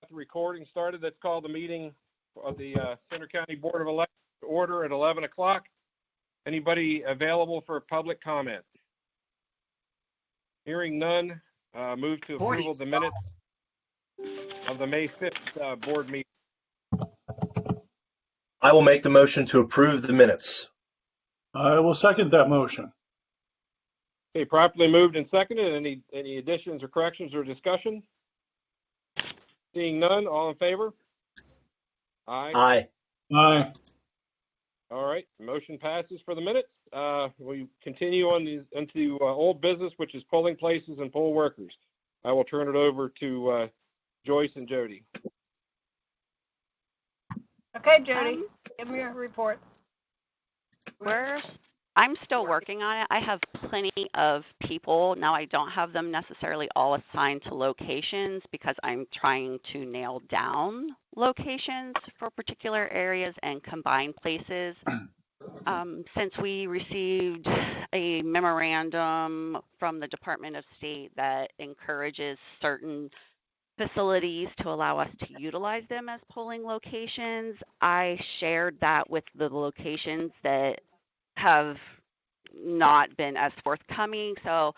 the recording started. Let's call the meeting of the Center County Board of Elections to order at 11 o'clock. Anybody available for public comment? Hearing none, move to approval of the minutes of the May 5th board meeting. I will make the motion to approve the minutes. I will second that motion. Okay, properly moved and seconded. Any additions or corrections or discussion? Seeing none, all in favor? Aye. Aye. Aye. All right, motion passes for the minutes. We continue on into old business, which is polling places and poll workers. I will turn it over to Joyce and Jody. Okay, Jody, give me your report. I'm still working on it. I have plenty of people. Now I don't have them necessarily all assigned to locations because I'm trying to nail down locations for particular areas and combine places. Since we received a memorandum from the Department of State that encourages certain facilities to allow us to utilize them as polling locations, I shared that with the locations that have not been as forthcoming. So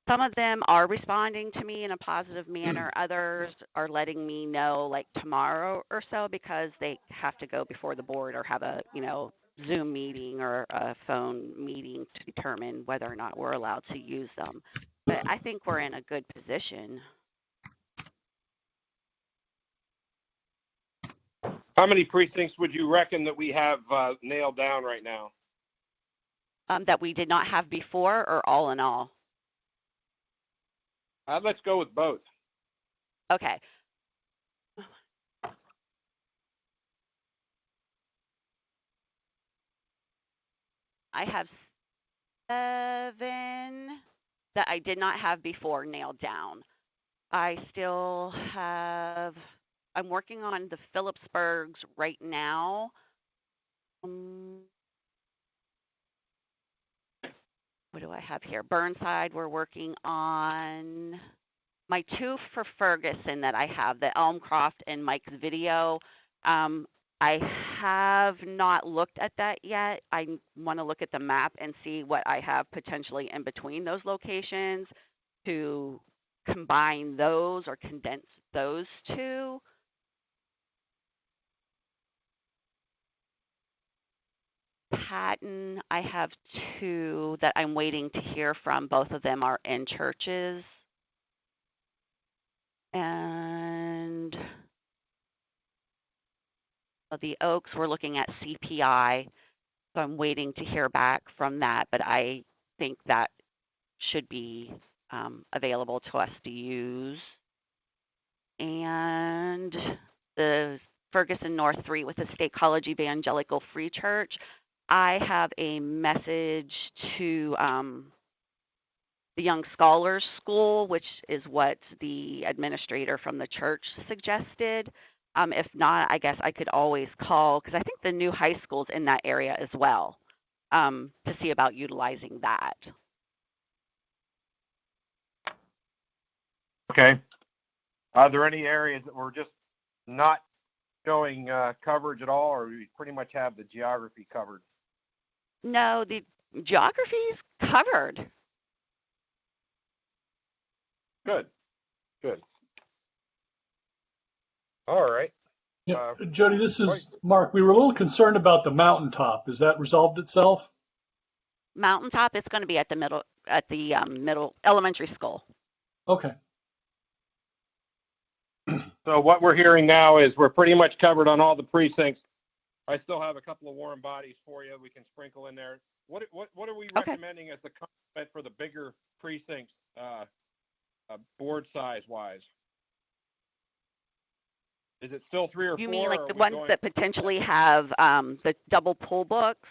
some of them are responding to me in a positive manner. Others are letting me know like tomorrow or so because they have to go before the board or have a, Zoom meeting or a phone meeting to determine whether or not we're allowed to use them. But I think we're in a good position. How many precincts would you reckon that we have nailed down right now? That we did not have before, or all in all? Let's go with both. Okay. I have 7 that I did not have before nailed down. I still have, I'm working on the Phillipsburgs right now. What do I have here? Burnside, we're working on my 2 for Ferguson that I have, the Elmcroft and Mike's Video. I have not looked at that yet. I want to look at the map and see what I have potentially in between those locations to combine those or condense those 2. Patton, I have 2 that I'm waiting to hear from. Both of them are in churches. And the Oaks, we're looking at CPI, so I'm waiting to hear back from that, but I think that should be available to us to use. And the Ferguson North 3 with the State College Evangelical Free Church, I have a message to the Young Scholars School, which is what the administrator from the church suggested. If not, I guess I could always call, because I think the new high school's in that area as well, to see about utilizing that. Okay. Are there any areas that we're just not showing coverage at all, or we pretty much have the geography covered? No, the geography is covered. Good. All right. Yeah, Jody, this is Mark. We were a little concerned about the mountaintop. Has that resolved itself? Mountaintop is going to be at the middle elementary school. Okay. So what we're hearing now is we're pretty much covered on all the precincts. I still have a couple of warm bodies for you we can sprinkle in there. What are we recommending as the complement for the bigger precincts, board size wise? Is it still 3 or 4? You mean like the ones that potentially have the double poll books?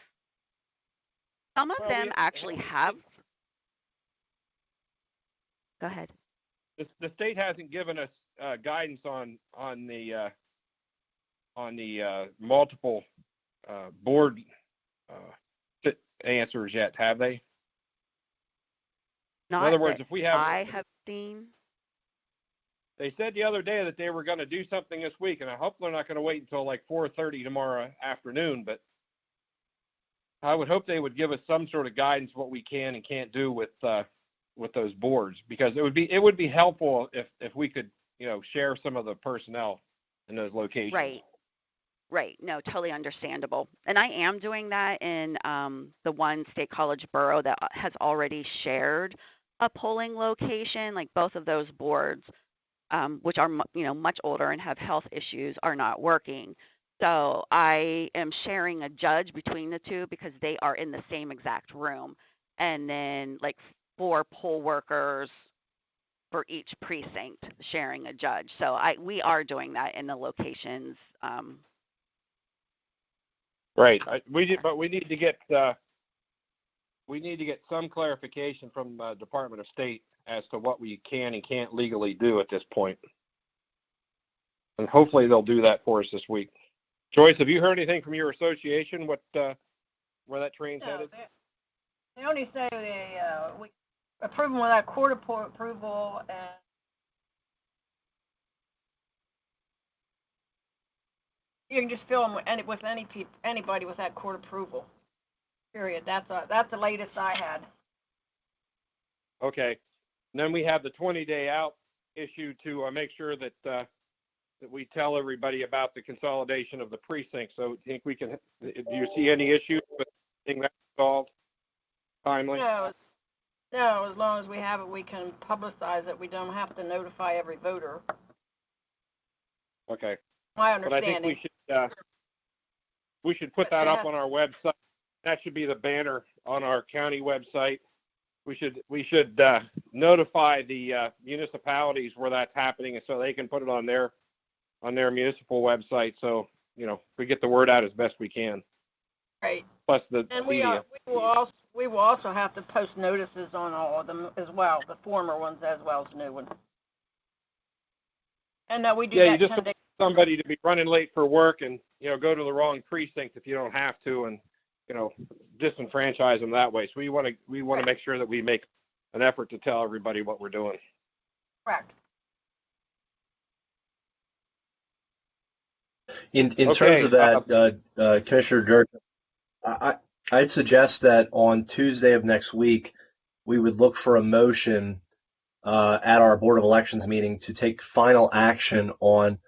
Some of them actually have. Go ahead. The state hasn't given us guidance on the multiple board answers yet, have they? Not in other words, that if we have, I have seen. They said the other day that they were going to do something this week, and I hope they're not going to wait until like 4:30 tomorrow afternoon. But I would hope they would give us some sort of guidance what we can and can't do with those boards, because it would be helpful if we could, share some of the personnel in those locations. Right. No, totally understandable. And I am doing that in the one State College borough that has already shared a polling location. Like both of those boards, which are much older and have health issues, are not working. So I am sharing a judge between the two because they are in the same exact room, and then like 4 poll workers for each precinct sharing a judge. So we are doing that in the locations. Right. But we need to get some clarification from the Department of State as to what we can and can't legally do at this point. And hopefully they'll do that for us this week. Joyce, have you heard anything from your association? Where that train's headed? They only say we approve them without court approval, and you can just fill them with anybody without court approval. Period. That's the latest I had. Okay. And then we have the 20-day out issue to make sure that we tell everybody about the consolidation of the precincts. So do you see any issues with getting that solved timely? No, as long as we have it, we can publicize it. We don't have to notify every voter. Okay. My understanding. But I think we should put that up on our website. That should be the banner on our county website. We should notify the municipalities where that's happening, so they can put it on their municipal website. So we get the word out as best we can. Right. Plus the and media. We will also have to post notices on all of them as well, the former ones as well as the new ones. And we do that. You just don't want somebody to be running late for work and go to the wrong precinct if you don't have to, and disenfranchise them that way. So we want to make sure that we make an effort to tell everybody what we're doing. Correct. In terms of that, Commissioner Durkin, I'd suggest that on Tuesday of next week, we would look for a motion at our Board of Elections meeting to take final action on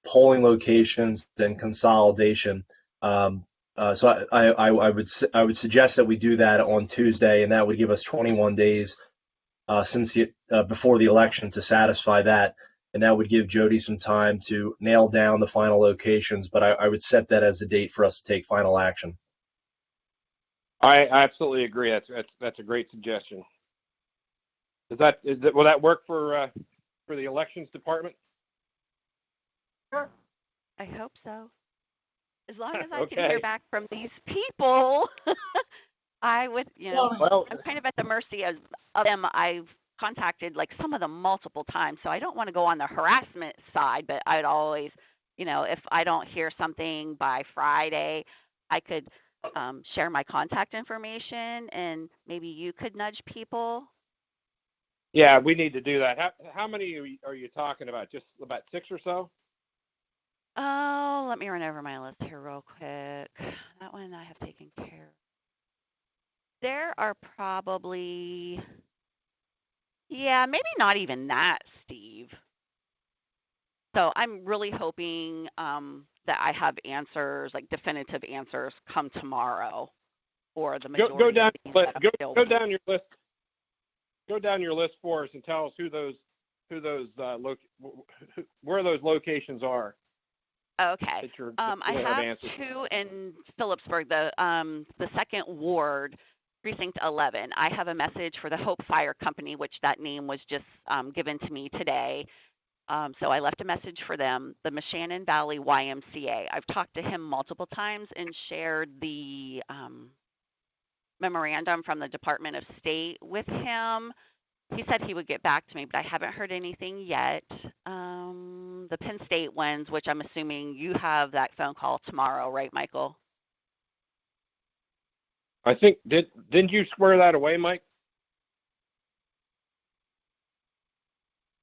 polling locations and consolidation. So I would suggest that we do that on Tuesday, and that would give us 21 days before the election to satisfy that, and that would give Jody some time to nail down the final locations. But I would set that as a date for us to take final action. I absolutely agree. That's a great suggestion. Will that work for the elections department? Sure. I hope so. As long as I can hear back from these people, I would, I'm kind of at the mercy of them. I've contacted like some of them multiple times, so I don't want to go on the harassment side, but I'd always, if I don't hear something by Friday, I could share my contact information, and maybe you could nudge people. Yeah, we need to do that. How many are you talking about? Just about 6 or so? Oh, let me run over my list here real quick. That one I have taken care of. There are probably, maybe not even that, Steve. So I'm really hoping that I have answers, like definitive answers, come tomorrow, or the majority. Go down your list. Go down your list for us and tell us where those locations are. Okay. I have 2 in Phillipsburg, the second ward, precinct 11. I have a message for the Hope Fire Company, which that name was just given to me today. So I left a message for them. The Moshannon Valley YMCA. I've talked to him multiple times and shared the memorandum from the Department of State with him. He said he would get back to me, but I haven't heard anything yet. The Penn State ones, which I'm assuming you have that phone call tomorrow, right, Michael? I think, didn't you square that away, Mike?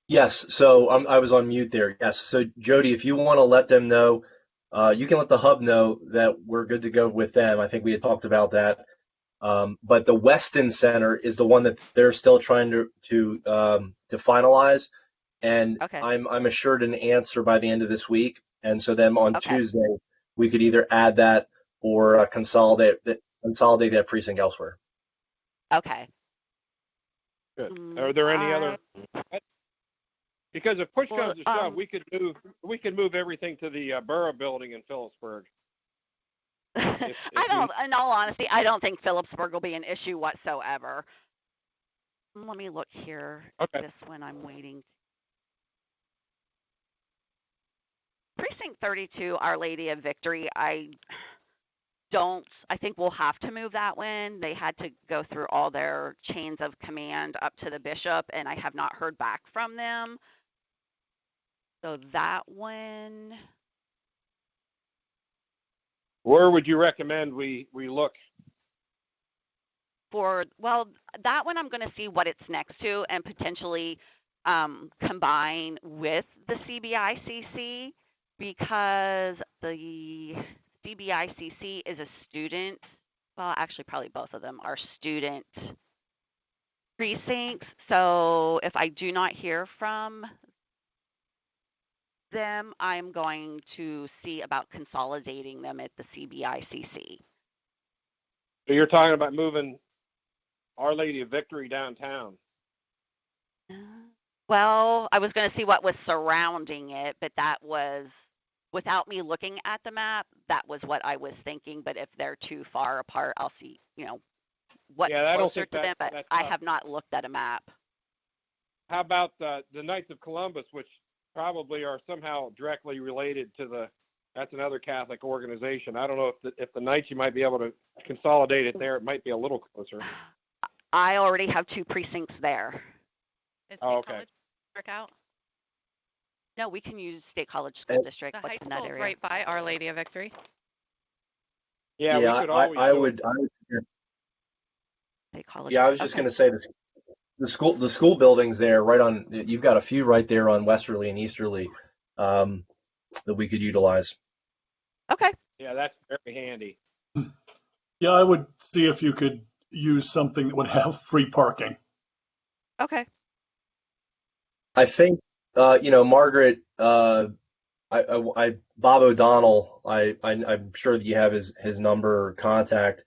Yes, so I was on mute there. Yes, so Jody, if you want to let them know, you can let the hub know that we're good to go with them. I think we had talked about that. But the Weston Center is the one that they're still trying to finalize, and Okay. I'm assured an answer by the end of this week. And so then on Okay. Tuesday, we could either add that or consolidate that precinct elsewhere. Okay. Good. Are there any other? I, Because if push well, comes to shove, we could move everything to the Borough Building in Phillipsburg. I don't. In all honesty, I don't think Phillipsburg will be an issue whatsoever. Let me look here. Okay. This one I'm waiting. Precinct 32, Our Lady of Victory. I think we'll have to move that one. They had to go through all their chains of command up to the bishop, and I have not heard back from them. So that one. Where would you recommend we look? Well, that one I'm going to see what it's next to and potentially combine with the CBICC, because the CBICC is a student. Well, actually, probably both of them are student precincts. So if I do not hear from them, I'm going to see about consolidating them at the CBICC. So you're talking about moving Our Lady of Victory downtown? Well, I was going to see what was surrounding it, but that was, without me looking at the map, that was what I was thinking. But if they're too far apart, I'll see, what's closer to them, but I have not looked at a map. How about the Knights of Columbus, which probably are somehow directly related to that's another Catholic organization. I don't know if the Knights, you might be able to consolidate it there. It might be a little closer. I already have 2 precincts there. Is okay. College work out? No, we can use State College School District. The high in that school's area? right by Our Lady of Victory. Yeah, we could always. I would. State College. Yeah, I was just going to say this. The school buildings there, right on. You've got a few right there on Westerly and Easterly that we could utilize. Okay. Yeah, that's very handy. Yeah, I would see if you could use something that would have free parking. Okay. I think, Margaret, Bob O'Donnell, I'm sure that you have his number or contact.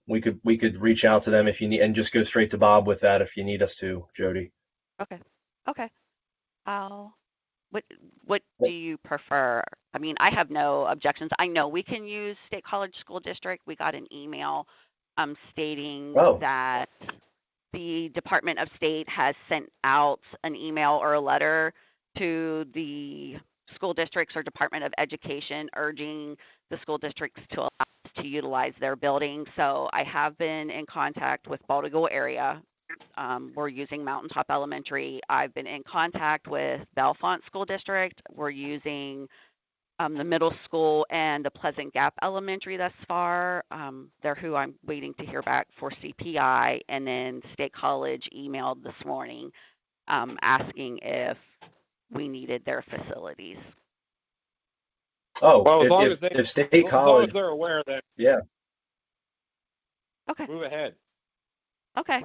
We could reach out to them if you need, and just go straight to Bob with that if you need us to, Jody. Okay. What do you prefer? I mean, I have no objections. I know we can use State College School District. We got an email stating that the Department of State has sent out an email or a letter to the school districts or Department of Education urging the school districts to allow us to utilize their building. So I have been in contact with Baltimore area. We're using Mountaintop Elementary. I've been in contact with Bellefonte School District. We're using the middle school and the Pleasant Gap Elementary thus far. They're who I'm waiting to hear back for CPI. And then State College emailed this morning asking if we needed their facilities. Oh, well, as long as they're aware of that. Yeah. Okay. Move ahead. Okay.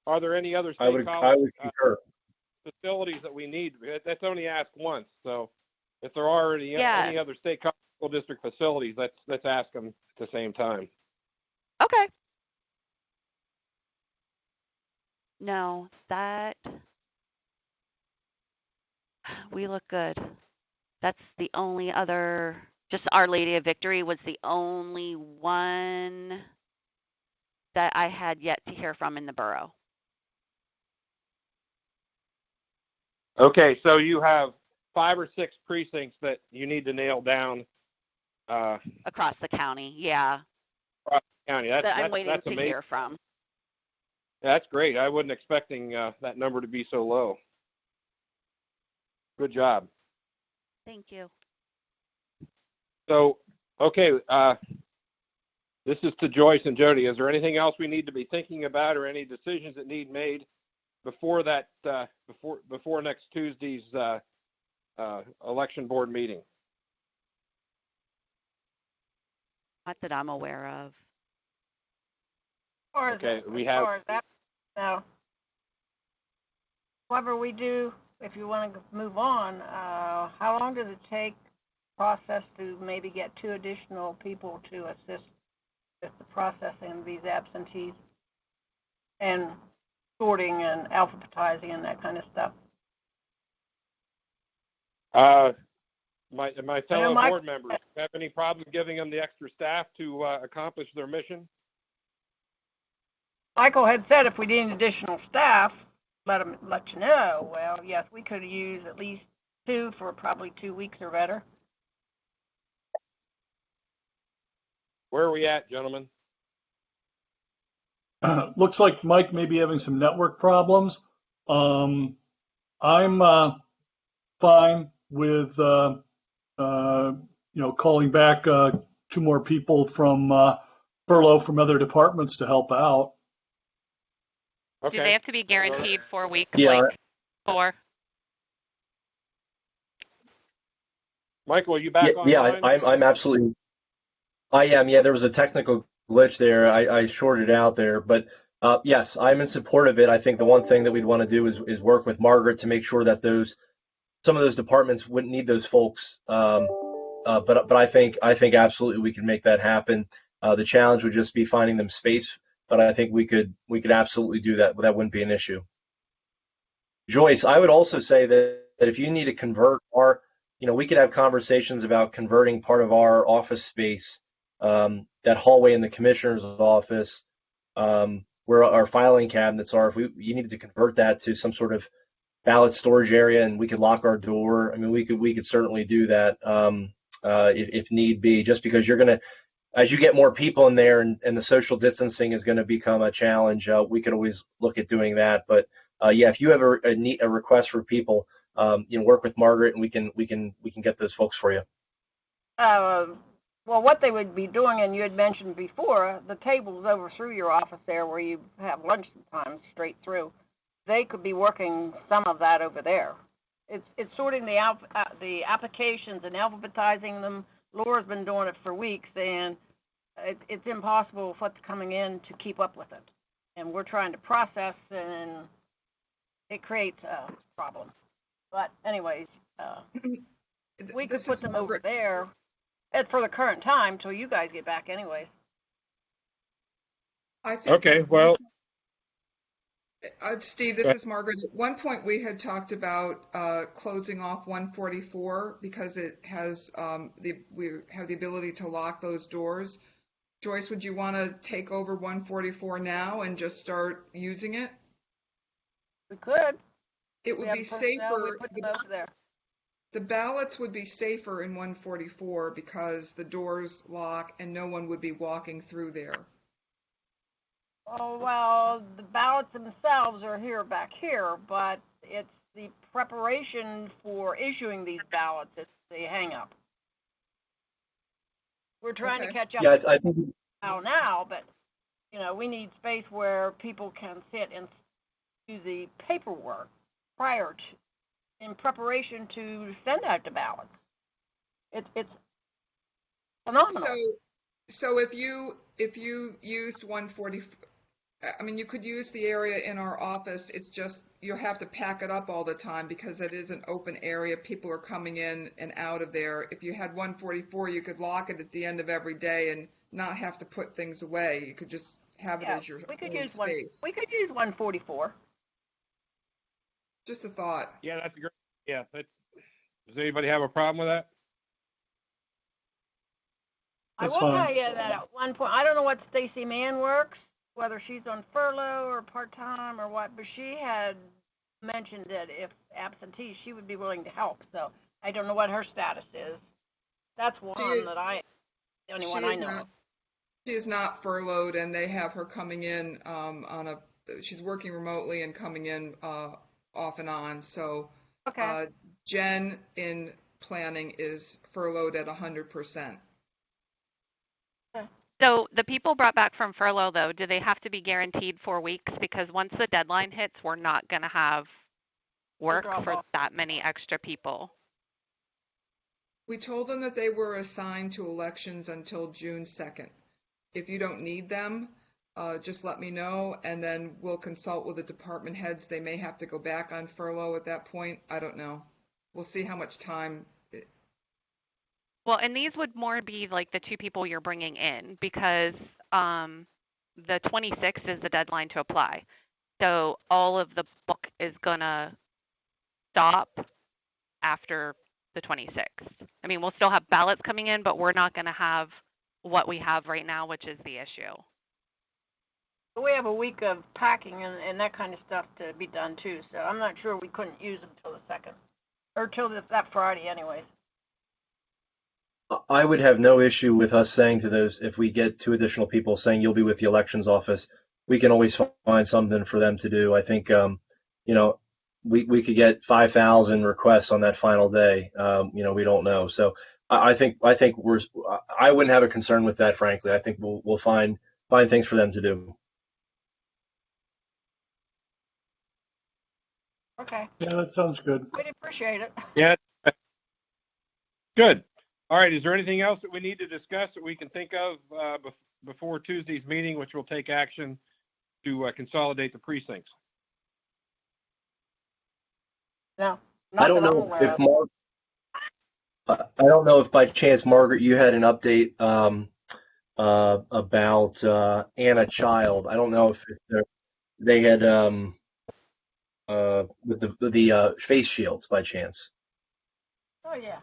Are there any other I would concur. Facilities that we need? That's only asked once. So if there are any other State College School District facilities, let's ask them at the same time. Okay. No, that we look good. That's the only other. Just Our Lady of Victory was the only one that I had yet to hear from in the borough. Okay, so you have 5 or 6 precincts that you need to nail down. Across the county, yeah. Across the county. I'm waiting that's to amazing. hear from. That's great. I wasn't expecting that number to be so low. Good job. Thank you. So, okay, this is to Joyce and Jody. Is there anything else we need to be thinking about or any decisions that need made before that before next Tuesday's election board meeting? Not that I'm aware of. Or Okay, we have. Or that, no. However we do, if you want to move on, how long does it take process to maybe get 2 additional people to assist with the processing of these absentees and sorting and alphabetizing and that kind of stuff? My fellow board members, have any problem giving them the extra staff to accomplish their mission? Michael had said if we need additional staff, let you know. Well, yes, we could use at least 2 for probably 2 weeks or better. Where are we at, gentlemen? Looks like Mike may be having some network problems. I'm fine with calling back 2 more people from furlough from other departments to help out. Okay. Do they have to be guaranteed 4 weeks? Yeah. Like 4? Michael, are you back online? Yeah, I'm absolutely. I am. Yeah, there was a technical glitch there. I shorted out there, but yes, I'm in support of it. I think the one thing that we'd want to do is work with Margaret to make sure that some of those departments wouldn't need those folks. But I think absolutely we can make that happen. The challenge would just be finding them space, but I think we could absolutely do that. That wouldn't be an issue. Joyce, I would also say that if you need to convert we could have conversations about converting part of our office space, that hallway in the commissioner's office, where our filing cabinets are. If you needed to convert that to some sort of ballot storage area, and we could lock our door. I mean, we could certainly do that if need be. Just because as you get more people in there, and the social distancing is going to become a challenge, we could always look at doing that. But yeah, if you have a request for people, work with Margaret, and we can get those folks for you. Well, what they would be doing, and you had mentioned before, the tables over through your office there where you have lunch sometimes straight through, they could be working some of that over there. It's sorting the applications and alphabetizing them. Laura's been doing it for weeks, and it's impossible for what's coming in to keep up with it. And we're trying to process, and it creates problems. But anyways, we could put them over there. It's for the current time till you guys get back anyways. I think. Okay, well. Steve, this is Margaret. At one point we had talked about closing off 144 because it has we have the ability to lock those doors. Joyce, would you want to take over 144 now and just start using it? We could. It would be safer. There. The ballots would be safer in 144 because the doors lock and no one would be walking through there. Oh, well, the ballots themselves are back here, but it's the preparation for issuing these ballots that's the hang-up. We're trying to catch up I think now, but, we need space where people can sit and do the paperwork prior to, in preparation to send out the ballots. It's phenomenal. So if you used 144, I mean, you could use the area in our office. It's just you have to pack it up all the time because it is an open area. People are coming in and out of there. If you had 144, you could lock it at the end of every day and not have to put things away. You could just have it as your we could own use space. We could use 144. Just a thought. Yeah, that's a great. Yeah, does anybody have a problem with that? That's I will fine. tell you that at one point, I don't know what Stacy Mann works, whether she's on furlough or part-time or what, but she had mentioned that if absentee, she would be willing to help. So I don't know what her status is. That's the only one I know of. She is not furloughed, and they have her coming in she's working remotely and coming in off and on. So Okay. Jen in planning is furloughed at 100%. So the people brought back from furlough, though, do they have to be guaranteed 4 weeks? Because once the deadline hits, we're not going to have work for that many extra people. We told them that they were assigned to elections until June 2nd. If you don't need them, just let me know, and then we'll consult with the department heads. They may have to go back on furlough at that point. I don't know. We'll see how much time. Well, and these would more be like the 2 people you're bringing in, because the 26th is the deadline to apply. So all of the book is going to stop after the 26th. I mean, we'll still have ballots coming in, but we're not going to have what we have right now, which is the issue. We have a week of packing and that kind of stuff to be done too, so I'm not sure we couldn't use them till the 2nd, or till that Friday anyways. I would have no issue with us saying to those, if we get 2 additional people saying you'll be with the elections office, we can always find something for them to do. I think, we could get 5,000 requests on that final day. We don't know. So I think I wouldn't have a concern with that, frankly. I think we'll find things for them to do. Okay. Yeah, that sounds good. We'd appreciate it. Yeah. Good. All right. Is there anything else that we need to discuss that we can think of before Tuesday's meeting, which will take action to consolidate the precincts? No. I don't know if by chance, Margaret, you had an update about Anna Child. I don't know if they had with the face shields by chance. Oh yeah.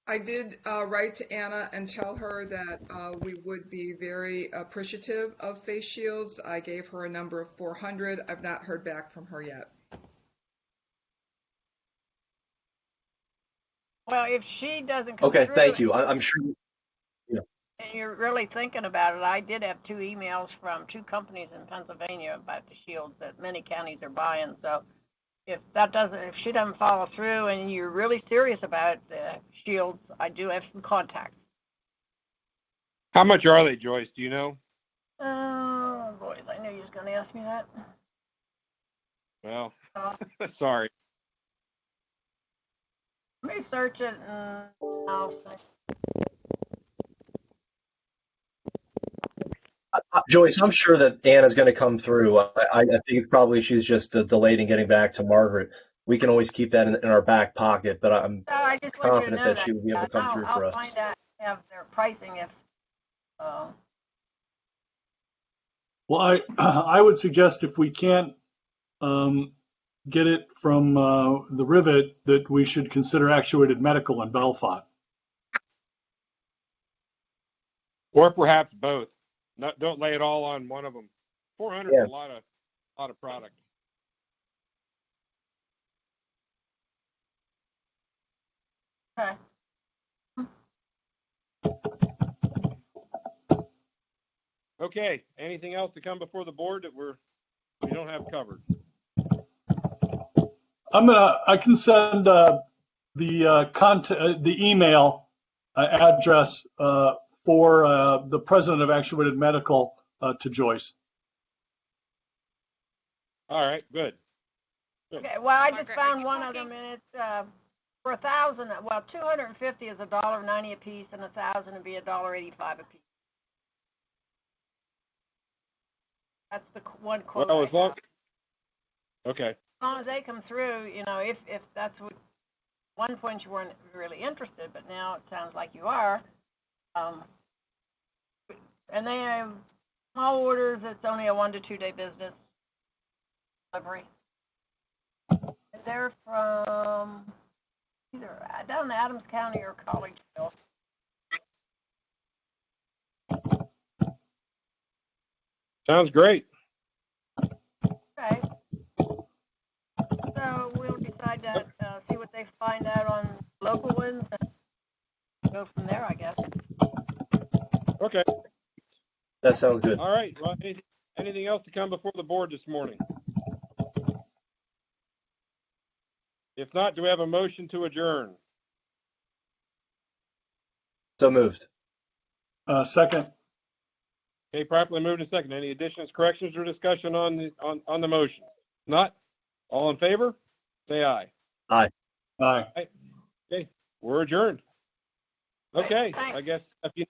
I did write to Anna and tell her that we would be very appreciative of face shields. I gave her a number of 400. I've not heard back from her yet. Well, if she doesn't come Okay, through, thank you. I'm sure. and you're really thinking about it, I did have 2 emails from 2 companies in Pennsylvania about the shields that many counties are buying. So if she doesn't follow through and you're really serious about the shields, I do have some contacts. How much are they, Joyce? Do you know? Oh, boys, I knew you was going to ask me that. Well, sorry. Let me search it and I'll say. Joyce, I'm sure that Anna's going to come through. I think it's probably she's just delayed in getting back to Margaret. We can always keep that in our back pocket, but I'm confident that she will be able to come through for us. I'll find out if their pricing if. Well, I would suggest if we can't get it from the Rivet, that we should consider Actuated Medical in Bellefonte. Or perhaps both. Don't lay it all on one of them. 400 is a lot of product. Okay. Okay. Anything else to come before the board that we don't have covered? I can send the email address for the president of Actuated Medical to Joyce. All right, good. Okay, well, I just found one of them, and it's for 1,000. Well, 250 is $1.90 a piece, and 1,000 would be $1.85 a piece. That's the one quote. Well, okay. As long as they come through, if that's what one point you weren't really interested, but now it sounds like you are. And they have small orders. It's only a 1 to 2 day business delivery. They're from either down in Adams County or Collegeville. Sounds great. Okay. So we'll decide that, see what they find out on local ones, and go from there, I guess. Okay. That sounds good. All right. Well, anything else to come before the board this morning? If not, do we have a motion to adjourn? So moved. Second. Okay, properly moved and second. Any additions, corrections, or discussion on the motion? Not? All in favor? Say aye. Aye. Aye. Okay, we're adjourned. Okay, Thanks. I guess if you